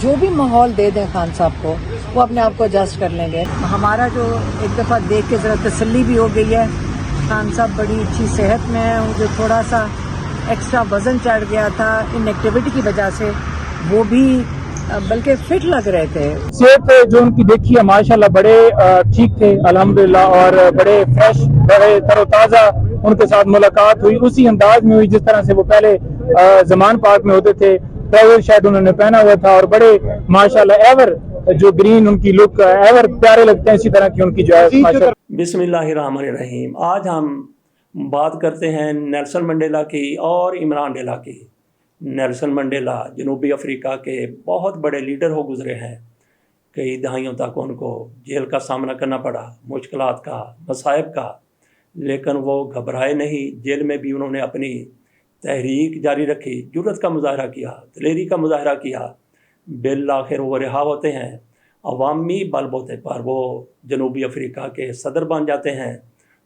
जो भी माहौल दे दें खान साहब को, वो अपने आप को एडजस्ट कर लेंगे। हमारा जो एक दफ़ा देख के ज़रा तसल्ली भी हो गई है, खान साहब बड़ी अच्छी सेहत में है। जो थोड़ा सा एक्स्ट्रा वज़न चढ़ गया था इनएक्टिविटी की वजह से, वो भी बल्कि फिट लग रहे थे। सेहत जो उनकी देखी है माशाल्लाह बड़े ठीक थे अल्हम्दुलिल्लाह, और बड़े फ्रेश, बड़े तरोताज़ा उनके साथ मुलाकात हुई, उसी अंदाज में हुई जिस तरह से वो पहले जमान पार्क में होते थे। ट्राउजर शायद उन्होंने पहना हुआ था और बड़े माशाल्लाह एवर जो ग्रीन उनकी लुक एवर प्यारे लगते हैं, इसी तरह की उनकी जो है माशाल्लाह। बिस्मिल्लाहिर्रहमानिर्रहीम। आज हम बात करते हैं नेल्सन मंडेला की और इमरान डेला की। नेल्सन मंडेला जनूबी अफ्रीका के बहुत बड़े लीडर हो गुजरे हैं। कई दहाइयों तक उनको जेल का सामना करना पड़ा, मुश्किलात का, मसाइब का, लेकिन वो घबराए नहीं। जेल में भी उन्होंने अपनी तहरीक जारी रखी, जुर्रत का मुजाहरा किया, दिलेरी का मुजाहरा किया। बिल आखिर वो रिहा होते हैं, अवामी बलबूते पर वो जनूबी अफ्रीका के सदर बन जाते हैं।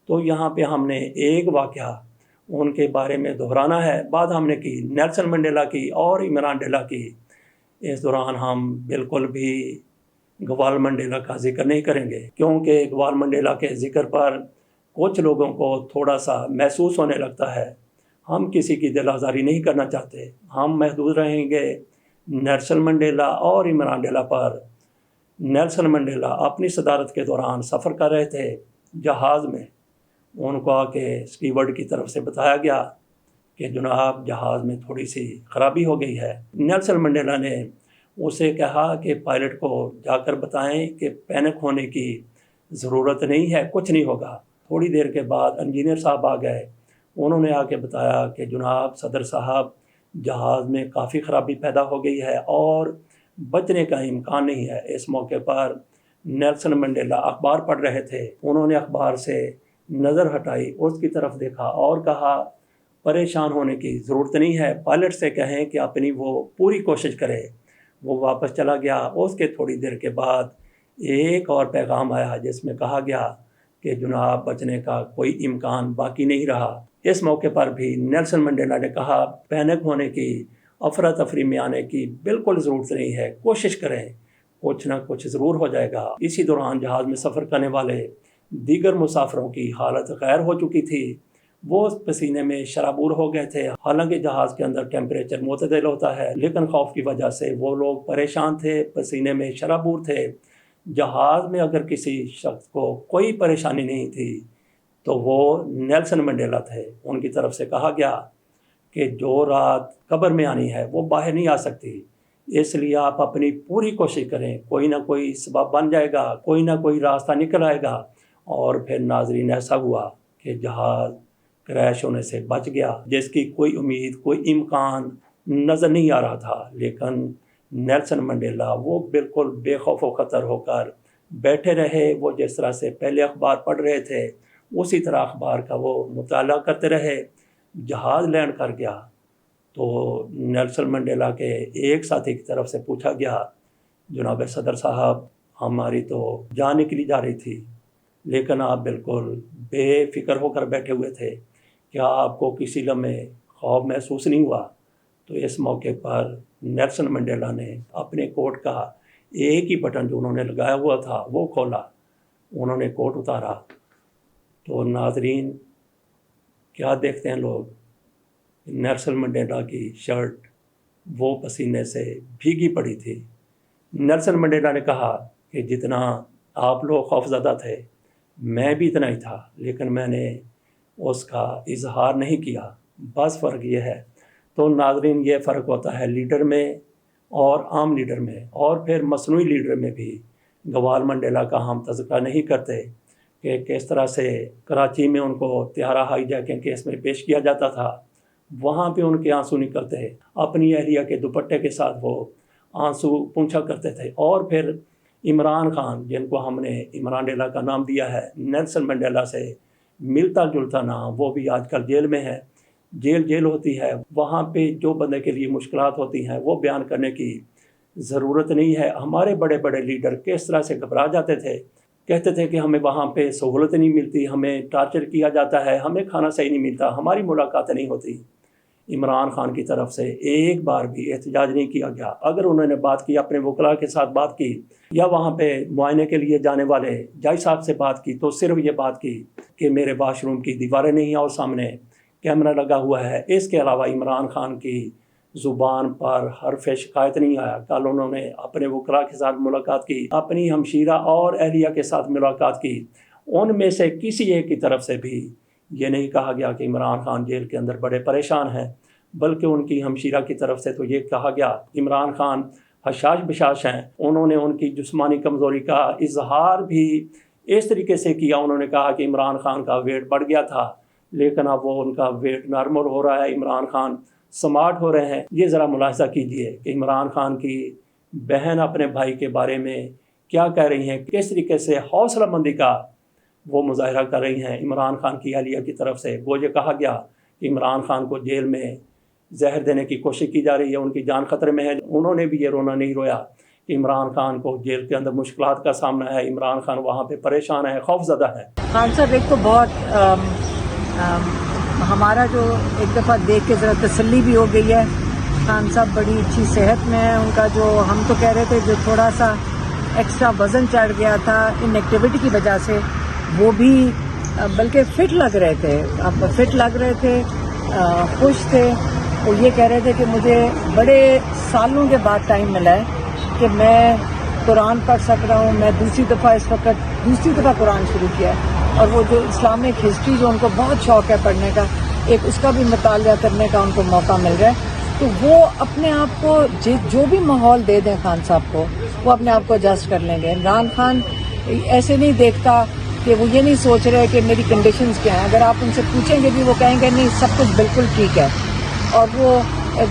तो यहाँ पे हमने एक वाक़या उनके बारे में दोहराना है। बात हमने की नेल्सन मंडेला की और इमरान डेला की। इस दौरान हम बिल्कुल भी गवाल मंडेला का जिक्र नहीं करेंगे, क्योंकि गवाल मंडेला के ज़िक्र पर कुछ लोगों को थोड़ा सा महसूस होने लगता है। हम किसी की दिल आज़ारी नहीं करना चाहते। हम महदूद रहेंगे नेल्सन मंडेला और इमरान डेला पर। नेल्सन मंडेला अपनी सदारत के दौरान सफ़र कर रहे थे जहाज़ में। उनको आके स्टीवर्ड की तरफ से बताया गया कि जनाब जहाज़ में थोड़ी सी ख़राबी हो गई है। नेल्सन मंडेला ने उसे कहा कि पायलट को जाकर बताएं कि पैनिक होने की ज़रूरत नहीं है, कुछ नहीं होगा। थोड़ी देर के बाद इंजीनियर साहब आ गए। उन्होंने आके बताया कि जनाब सदर साहब जहाज़ में काफ़ी ख़राबी पैदा हो गई है और बचने का इम्कान नहीं है। इस मौके पर नेल्सन मंडेला अखबार पढ़ रहे थे। उन्होंने अखबार से नज़र हटाई, उसकी तरफ देखा और कहा परेशान होने की ज़रूरत नहीं है, पायलट से कहें कि अपनी वो पूरी कोशिश करे। वो वापस चला गया। उसके थोड़ी देर के बाद एक और पैगाम आया जिसमें कहा गया कि जनाब बचने का कोई इम्कान बाकी नहीं रहा। इस मौके पर भी नेल्सन मंडेला ने कहा पैनिक होने की, अफरा तफरी में आने की बिल्कुल ज़रूरत नहीं है, कोशिश करें, कुछ ना कुछ ज़रूर हो जाएगा। इसी दौरान जहाज़ में सफ़र करने वाले दीगर मुसाफिरों की हालत गैर हो चुकी थी। वो पसीने में शराबूर हो गए थे। हालांकि जहाज़ के अंदर टेम्परेचर मुतदल होता है, लेकिन खौफ की वजह से वो लोग परेशान थे, पसीने में शराबूर थे। जहाज़ में अगर किसी शख्स को कोई परेशानी नहीं थी तो वो नेल्सन मंडेला थे। उनकी तरफ से कहा गया कि जो रात कब्र में आनी है वो बाहर नहीं आ सकती, इसलिए आप अपनी पूरी कोशिश करें, कोई ना कोई सबब बन जाएगा, कोई ना कोई रास्ता निकल आएगा। और फिर नाज़रीन ऐसा हुआ कि जहाज़ क्रैश होने से बच गया, जिसकी कोई उम्मीद, कोई इम्कान नज़र नहीं आ रहा था। लेकिन नेल्सन मंडेला वो बिल्कुल बेखौफ व ख़तर होकर बैठे रहे। वो जिस तरह से पहले अखबार पढ़ रहे थे उसी तरह अखबार का वो मुताला करते रहे। जहाज़ लैंड कर गया तो नेल्सन मंडेला के एक साथी की तरफ से पूछा गया, जनाब सदर साहब हमारी तो जान निकली जा रही थी, लेकिन आप बिल्कुल बेफिक्र होकर बैठे हुए थे, क्या आपको किसी लम्हे खौफ महसूस नहीं हुआ? तो इस मौके पर नेल्सन मंडेला ने अपने कोट का एक ही बटन जो उन्होंने लगाया हुआ था वो खोला। उन्होंने कोट उतारा तो नाजरीन क्या देखते हैं लोग, नेल्सन मंडेला की शर्ट वो पसीने से भीगी पड़ी थी। नेल्सन मंडेला ने कहा कि जितना आप लोग खौफज़दा थे मैं भी इतना ही था, लेकिन मैंने उसका इजहार नहीं किया। बस फ़र्क ये है। तो नाज़रीन ये फ़र्क होता है लीडर में और आम लीडर में, और फिर मसनूई लीडर में भी। गवाल मंडेला का हम तज़किरा नहीं करते कि किस तरह से कराची में उनको तिहारा हाईजैकिंग केस में पेश किया जाता था। वहाँ पे उनके आंसू निकलते, अपनी अहलिया के दुपट्टे के साथ वो आंसू पूंछा करते थे। और फिर इमरान खान, जिनको हमने इमरान डेला का नाम दिया है, नेल्सन मंडेला से मिलता जुलता नाम, वो भी आजकल जेल में है। जेल होती है, वहाँ पे जो बंदे के लिए मुश्किलात होती हैं वो बयान करने की ज़रूरत नहीं है। हमारे बड़े बड़े लीडर किस तरह से घबरा जाते थे, कहते थे कि हमें वहाँ पे सहूलत नहीं मिलती, हमें टार्चर किया जाता है, हमें खाना सही नहीं मिलता, हमारी मुलाकात नहीं होती। عمران خان کی طرف سے ایک بار بھی احتجاج نہیں کیا گیا۔ اگر انہوں نے بات کی، اپنے وکلاء کے ساتھ بات کی یا وہاں پہ معائنے کے لیے جانے والے جج صاحب سے بات کی، تو صرف یہ بات کی کہ میرے واش روم کی دیواریں نہیں ہیں اور سامنے کیمرہ لگا ہوا ہے۔ اس کے علاوہ عمران خان کی زبان پر حرف شکایت نہیں آیا۔ کل انہوں نے اپنے وکلاء کے ساتھ ملاقات کی، اپنی ہمشیرہ اور اہلیہ کے ساتھ ملاقات کی، ان میں سے کسی ایک کی طرف سے بھی یہ نہیں کہا گیا کہ عمران خان جیل کے اندر بڑے پریشان ہیں، بلکہ ان کی ہمشیرہ کی طرف سے تو یہ کہا گیا عمران خان حشاش بشاش ہیں۔ انہوں نے ان کی جسمانی کمزوری کا اظہار بھی اس طریقے سے کیا، انہوں نے کہا کہ عمران خان کا ویٹ بڑھ گیا تھا لیکن اب وہ ان کا ویٹ نارمل ہو رہا ہے، عمران خان سمارٹ ہو رہے ہیں۔ یہ ذرا ملاحظہ کیجئے کہ عمران خان کی بہن اپنے بھائی کے بارے میں کیا کہہ رہی ہیں، کس طریقے سے حوصلہ مندی کا وہ مظاہرہ کر رہی ہیں عمران خان کی اہلیہ کی طرف سے۔ وہ یہ کہا گیا کہ عمران خان کو جیل میں زہر دینے کی کوشش کی جا رہی ہے، ان کی جان خطرے میں ہے۔ انہوں نے بھی یہ رونا نہیں رویا کہ عمران خان کو جیل کے اندر مشکلات کا سامنا ہے، عمران خان وہاں پہ پریشان ہے، خوف زدہ ہے۔ خان صاحب ایک تو بہت ہمارا جو ایک دفعہ دیکھ کے ذرا تسلی بھی ہو گئی ہے، خان صاحب بڑی اچھی صحت میں ہیں۔ ان کا جو ہم تو کہہ رہے تھے جو تھوڑا سا ایکسٹرا وزن چڑھ گیا تھا ان ایکٹیویٹی کی وجہ سے، وہ بھی بلکہ فٹ لگ رہے تھے، اب فٹ لگ رہے تھے، خوش تھے، اور یہ کہہ رہے تھے کہ مجھے بڑے سالوں کے بعد ٹائم ملا ہے کہ میں قرآن پڑھ سک رہا ہوں۔ میں دوسری دفعہ قرآن شروع کیا ہے، اور وہ جو اسلامک ہسٹری جو ان کو بہت شوق ہے پڑھنے کا، ایک اس کا بھی مطالعہ کرنے کا ان کو موقع مل رہا ہے۔ تو وہ اپنے آپ کو جو بھی ماحول دے دیں خان صاحب کو، وہ اپنے آپ کو ایڈجسٹ کر لیں گے۔ عمران خان ایسے نہیں دیکھتا کہ وہ یہ نہیں سوچ رہے کہ میری کنڈیشنز کیا ہیں، اگر آپ ان سے پوچھیں گے بھی وہ کہیں گے نہیں سب کچھ بالکل ٹھیک ہے، اور وہ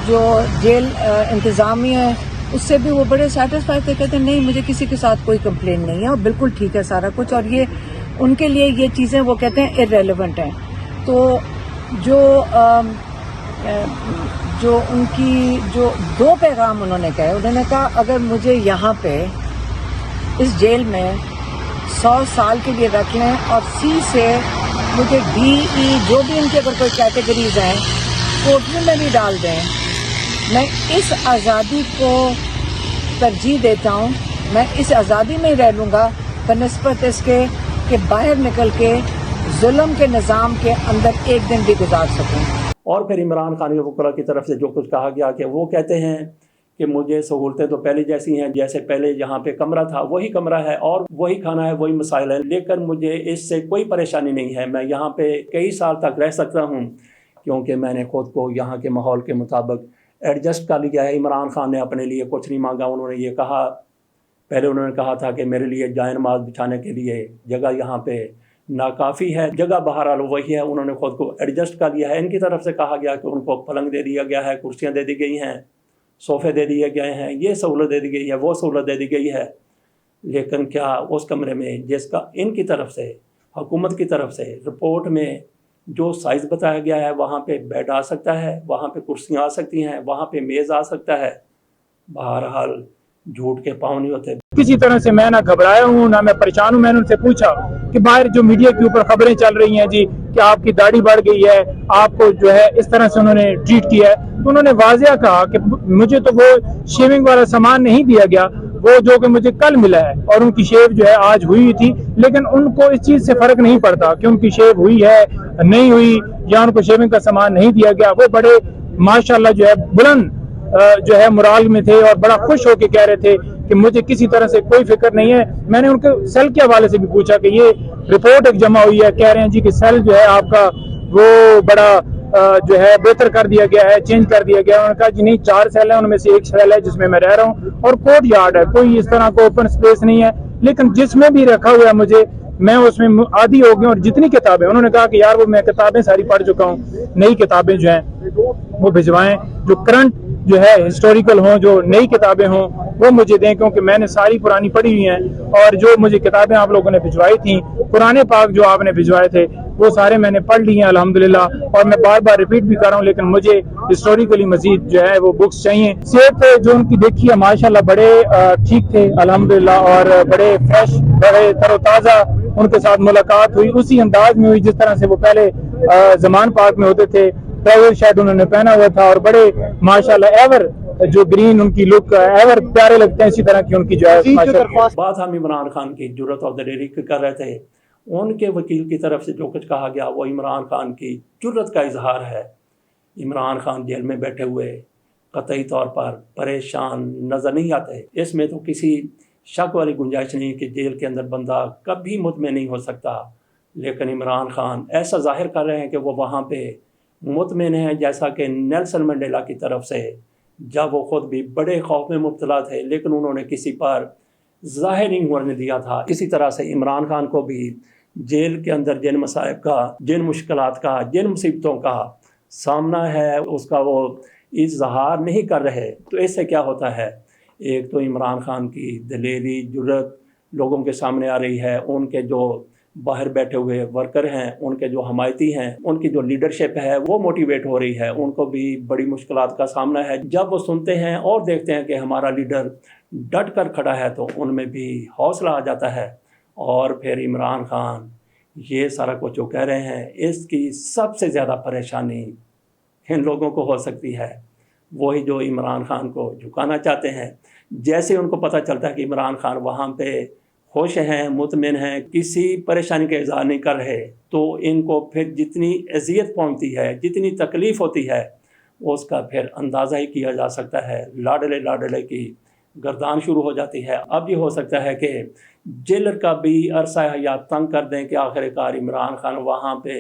جو جیل انتظامیہ ہے اس سے بھی وہ بڑے سیٹسفائی تھے، کہتے ہیں نہیں مجھے کسی کے ساتھ کوئی کمپلین نہیں ہے اور بالکل ٹھیک ہے سارا کچھ، اور یہ ان کے لیے یہ چیزیں وہ کہتے ہیں ارریلیونٹ ہیں۔ تو جو ان کی جو دو پیغام انہوں نے کہے، انہوں نے کہا اگر مجھے یہاں پہ اس جیل میں 100 سال کے لیے رکھ لیں اور سی سے مجھے ڈی ای جو بھی ان کے اگر کوئی کیٹیگریز ہیں کوٹری میں بھی ڈال دیں، میں اس آزادی کو ترجیح دیتا ہوں، میں اس آزادی میں ہی رہ لوں گا بنسبت اس کے کہ باہر نکل کے ظلم کے نظام کے اندر ایک دن بھی گزار سکوں۔ اور پھر عمران خان کے وکلاء کی طرف سے جو کچھ کہا گیا کہ وہ کہتے ہیں کہ مجھے سہولتیں تو پہلے جیسی ہیں، جیسے پہلے یہاں پہ کمرہ تھا وہی کمرہ ہے اور وہی کھانا ہے، وہی مسائل ہیں، لیکن مجھے اس سے کوئی پریشانی نہیں ہے، میں یہاں پہ کئی سال تک رہ سکتا ہوں کیونکہ میں نے خود کو یہاں کے ماحول کے مطابق ایڈجسٹ کر لیا ہے۔ عمران خان نے اپنے لیے کچھ نہیں مانگا، انہوں نے یہ کہا، پہلے انہوں نے کہا تھا کہ میرے لیے جائے نماز بچھانے کے لیے جگہ یہاں پہ ناکافی ہے، جگہ بہرحال وہی ہے، انہوں نے خود کو ایڈجسٹ کر لیا ہے۔ ان کی طرف سے کہا گیا کہ ان کو پلنگ دے دیا گیا ہے، کرسیاں دے دی گئی ہیں، صوفے دے دیے گئے ہیں، یہ سہولت دے دی گئی ہے، وہ سہولت دے دی گئی ہے، لیکن کیا اس کمرے میں جس کا ان کی طرف سے حکومت کی طرف سے رپورٹ میں جو سائز بتایا گیا ہے وہاں پہ بیڈ آ سکتا ہے، وہاں پہ کرسیاں آ سکتی ہیں، وہاں پہ میز آ سکتا ہے؟ بہرحال جھوٹ کے پاؤں نہیں ہوتے۔ کسی طرح سے میں نہ گھبرایا ہوں نہ میں پریشان ہوں۔ میں نے ان سے پوچھا کہ باہر جو میڈیا کے اوپر خبریں چل رہی ہیں جی کہ آپ کی داڑھی بڑھ گئی ہے، آپ کو جو ہے اس طرح سے انہوں نے ٹریٹ کیا ہے، تو انہوں نے واضح کہا کہ مجھے تو وہ شیونگ والا سامان نہیں دیا گیا، وہ جو کہ مجھے کل ملا ہے، اور ان کی شیو جو ہے آج ہوئی تھی، لیکن ان کو اس چیز سے فرق نہیں پڑتا کہ ان کی شیو ہوئی ہے نہیں ہوئی یا ان کو شیونگ کا سامان نہیں دیا گیا۔ وہ بڑے ماشاءاللہ جو ہے بلند جو ہے مرال میں تھے اور بڑا خوش ہو کے کہہ رہے تھے کہ مجھے کسی طرح سے کوئی فکر نہیں ہے۔ میں نے ان کے سیل کے حوالے سے بھی پوچھا کہ یہ رپورٹ ایک جمع ہوئی ہے، کہہ رہے ہیں جی کہ سیل جو ہے آپ کا وہ بڑا جو ہے بہتر کر دیا گیا ہے، چینج کر دیا گیا ہے۔ انہوں نے کہا جی نہیں 4 سیل ہیں، ان میں سے ایک سیل ہے جس میں میں رہ رہا ہوں اور کورٹ یارڈ ہے، کوئی اس طرح کو اوپن سپیس نہیں ہے، لیکن جس میں بھی رکھا ہوا ہے مجھے میں اس میں عادی ہو گیا، اور جتنی کتابیں انہوں نے کہا کہ یار وہ میں کتابیں ساری پڑھ چکا ہوں، نئی کتابیں جو ہیں وہ بھجوائیں، جو کرنٹ جو ہے ہسٹوریکل ہوں، جو نئی کتابیں ہوں وہ مجھے دیں، کیونکہ میں نے ساری پرانی پڑھی ہوئی ہیں، اور جو مجھے کتابیں آپ لوگوں نے بھجوائی تھیں، قرآن پاک جو آپ نے بھجوائے تھے وہ سارے میں نے پڑھ لی ہیں الحمدللہ، اور میں بار بار ریپیٹ بھی کر رہا ہوں، لیکن مجھے ہسٹوریکلی مزید جو ہے وہ بکس چاہیے۔ صحت جو ان کی دیکھی ہے ماشاءاللہ بڑے ٹھیک تھے الحمدللہ، اور بڑے فریش، بڑے تر و تازہ ان کے ساتھ ملاقات ہوئی، اسی انداز میں ہوئی جس طرح سے وہ پہلے زمان پاک میں ہوتے تھے، ट्राउजर शायद उन्होंने पहना हुआ था और बड़े माशाल्लाह एवर जो ग्रीन उनकी लुक एवर प्यारे लगते हैं, इसी तरह की उनकी जो है माशाल्लाह। बात हम इमरान खान की जुर्रत और दलेरी की कर रहे थे, उनके वकील की तरफ से जो कुछ कहा गया वो इमरान खान की जुर्रत का इजहार है। इमरान खान जेल में बैठे हुए कतई तौर पर परेशान नज़र नहीं आते। इसमें तो किसी शक वाली गुंजाइश नहीं कि जेल के अंदर बंदा कभी मुतमईन नहीं हो सकता, लेकिन इमरान खान ऐसा जाहिर कर रहे हैं कि वो वहाँ पे मुतमईन हैं, जैसा कि नेल्सन मंडेला की तरफ से जब वो ख़ुद भी बड़े खौफ में मुब्तला थे लेकिन उन्होंने किसी पर ज़ाहिर नहीं होने दिया था। इसी तरह से इमरान खान को भी जेल के अंदर जिन मसाइब का, जिन मुश्किलात का, जिन मुसीबतों का सामना है उसका वो इजहार नहीं कर रहे। तो इससे क्या होता है, एक तो इमरान खान की दलेरी जुर्रत लोगों के सामने आ रही है, उनके जो बाहर बैठे हुए वर्कर हैं, उनके जो हमायती हैं, उनकी जो लीडरशिप है वो मोटिवेट हो रही है। उनको भी बड़ी मुश्किलात का सामना है। जब वो सुनते हैं और देखते हैं कि हमारा लीडर डट कर खड़ा है तो उनमें भी हौसला आ जाता है। और फिर इमरान खान ये सारा कुछ जो कह रहे हैं, इसकी सबसे ज़्यादा परेशानी इन लोगों को हो सकती है, वही जो इमरान खान को झुकाना चाहते हैं। जैसे उनको पता चलता है कि इमरान खान वहाँ पे खुश हैं, मुतमिन हैं, किसी परेशानी का इज़हार नहीं कर रहे, तो इनको फिर जितनी अजियत पहुँचती है, जितनी तकलीफ़ होती है, उसका फिर अंदाज़ा ही किया जा सकता है। लाडले लाडले की गर्दान शुरू हो जाती है। अब ये हो सकता है कि जेलर का भी अरसा हयात तंग कर दें कि आखिरकार इमरान खान वहाँ पे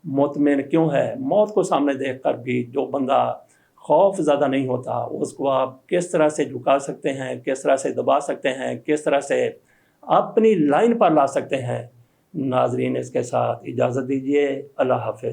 मुतमिन क्यों है। मौत को सामने देख कर भी जो बंदा खौफ ज़्यादा नहीं होता, उसको आप किस तरह से झुका सकते हैं, किस तरह से दबा सकते हैं, किस तरह से अपनी लाइन पर ला सकते हैं। नाजरीन, इसके साथ इजाज़त दीजिए। अल्लाह हाफ़िज़।